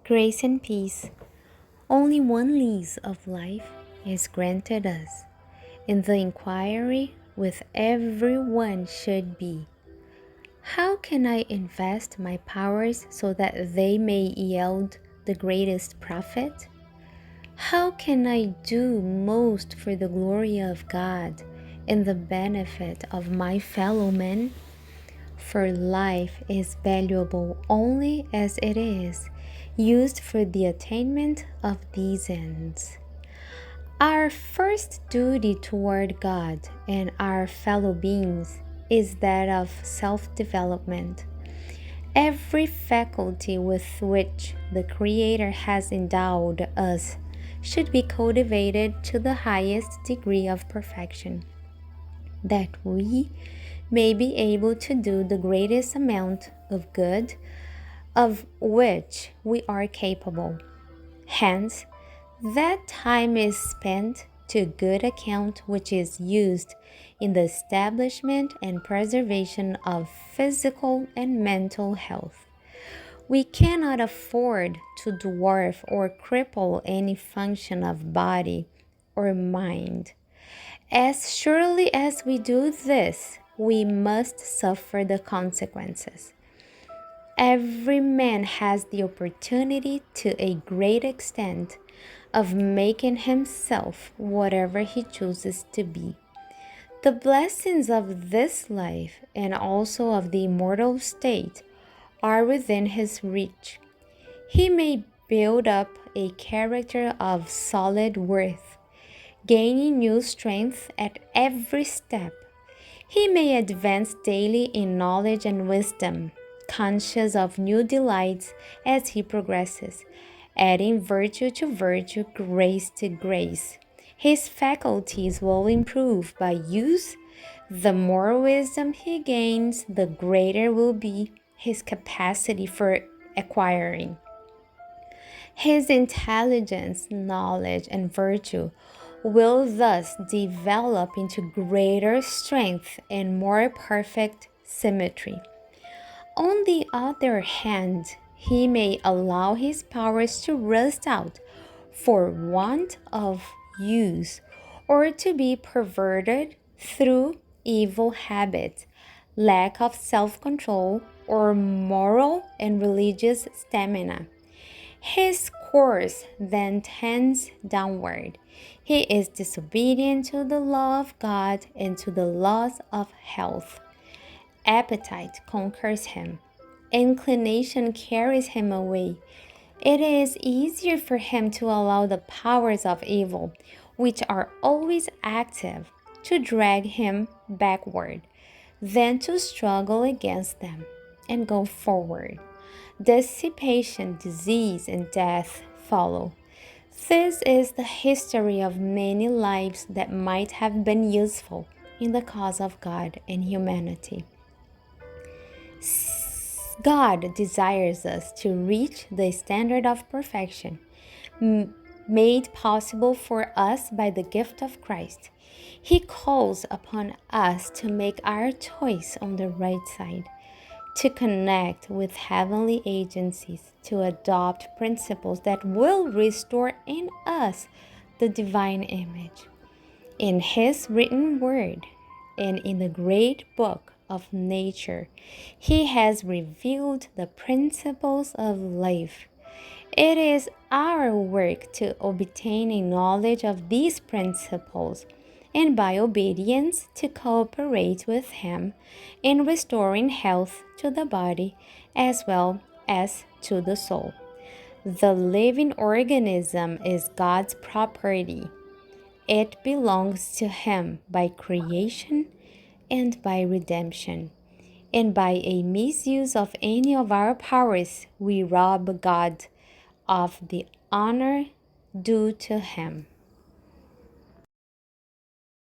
Grace and peace. Only one lease of life is granted us, and the inquiry with everyone should be, how can I invest my powers so that they may yield the greatest profit? How can I do most for the glory of God and the benefit of my fellow men? For life is valuable only as it is used for the attainment of these ends. Our first duty toward God and our fellow beings is that of self-development. Every faculty with which the Creator has endowed us should be cultivated to the highest degree of perfection, that we may be able to do the greatest amount of good of which we are capable. Hence, that time is spent to good account which is used in the establishment and preservation of physical and mental health. We cannot afford to dwarf or cripple any function of body or mind. As surely as we do this, we must suffer the consequences. Every man has the opportunity to a great extent of making himself whatever he chooses to be. The blessings of this life and also of the immortal state are within his reach. He may build up a character of solid worth, gaining new strength at every step. He may advance daily in knowledge and wisdom, conscious of new delights as he progresses, adding virtue to virtue, grace to grace. His faculties will improve by use. The more wisdom he gains, the greater will be his capacity for acquiring. His intelligence, knowledge, and virtue will thus develop into greater strength and more perfect symmetry. On the other hand, he may allow his powers to rust out for want of use or to be perverted through evil habits, lack of self-control, or moral and religious stamina. His course then tends downward. He is disobedient to the law of God and to the laws of health. Appetite conquers him. Inclination carries him away. It is easier for him to allow the powers of evil, which are always active, to drag him backward than to struggle against them and go forward. Dissipation, disease, and death follow. This is the history of many lives that might have been useful in the cause of God and humanity. God desires us to reach the standard of perfection made possible for us by the gift of Christ. He calls upon us to make our choice on the right side, to connect with heavenly agencies, to adopt principles that will restore in us the divine image. In His written word and in the great book of nature, He has revealed the principles of life. It is our work to obtain a knowledge of these principles and by obedience to cooperate with Him in restoring health to the body as well as to the soul. The living organism is God's property. It belongs to Him by creation and by redemption. And by a misuse of any of our powers, we rob God of the honor due to Him.